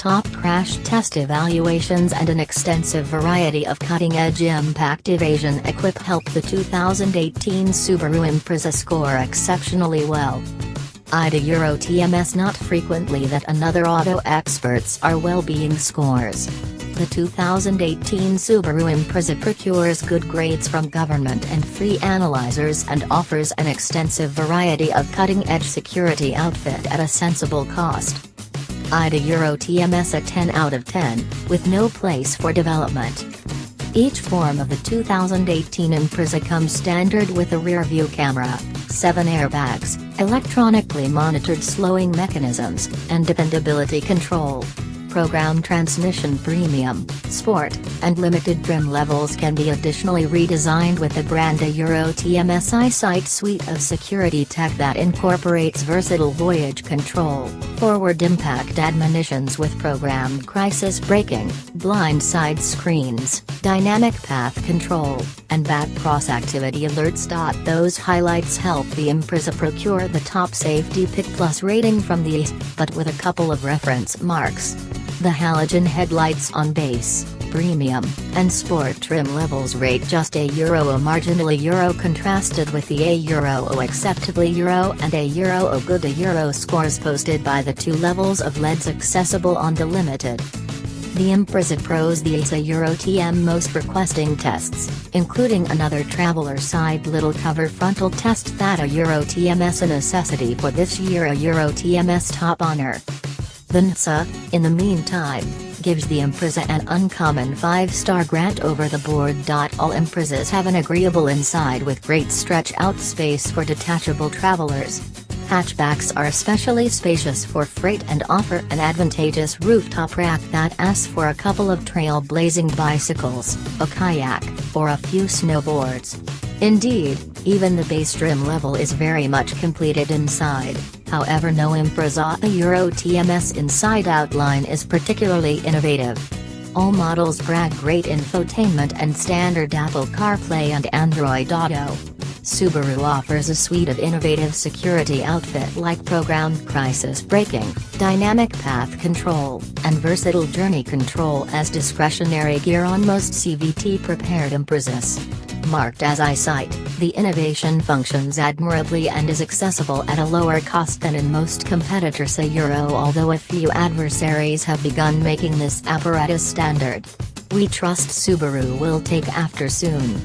top crash test evaluations and an extensive variety of cutting-edge impact evasion equip help the 2018 Subaru Impreza score exceptionally well. IDA Euro TMS. Not frequently that another auto experts are well-being scores. The 2018 Subaru Impreza procures good grades from government and free analyzers and offers an extensive variety of cutting-edge security outfit at a sensible cost. IDA Euro TMS a 10 out of 10, with no place for development. Each form of the 2018 Impreza comes standard with a rear-view camera, 7 airbags, electronically monitored slowing mechanisms, and dependability control. Program transmission premium, sport, and limited trim levels can be additionally redesigned with the Grande Euro TMS EyeSight suite of security tech that incorporates versatile voyage control, forward impact admonitions with programmed crisis braking, blind side screens, dynamic path control, and back cross activity alerts. Those highlights help the Impreza procure the top Safety Pick Plus rating from the ACE, but with a couple of reference marks. The halogen headlights on base, premium, and sport trim levels rate just a marginally Euro contrasted with the a acceptably Euro and a good. A Euro scores posted by the two levels of LEDs accessible on the limited. The Impreza pros the ACE Euro TM most requesting tests, including another traveler side little cover frontal test. That a Euro TMS a necessity for this year. A Euro TMS top honor. The NHTSA, in the meantime, gives the Impreza an uncommon 5-star grant over the board. All Imprezas have an agreeable inside with great stretch-out space for detachable travelers. Hatchbacks are especially spacious for freight and offer an advantageous rooftop rack that asks for a couple of trail-blazing bicycles, a kayak, or a few snowboards. Indeed, even the base trim level is very much completed inside. However, no Impreza Euro TMS inside outline is particularly innovative. All models brag great infotainment and standard Apple CarPlay and Android Auto. Subaru offers a suite of innovative security outfit like programmed crisis braking, dynamic path control, and versatile journey control as discretionary gear on most CVT-prepared Imprezas. Marked as EyeSight, the innovation functions admirably and is accessible at a lower cost than in most competitors. A Euro. Although a few adversaries have begun making this apparatus standard, we trust Subaru will take after soon.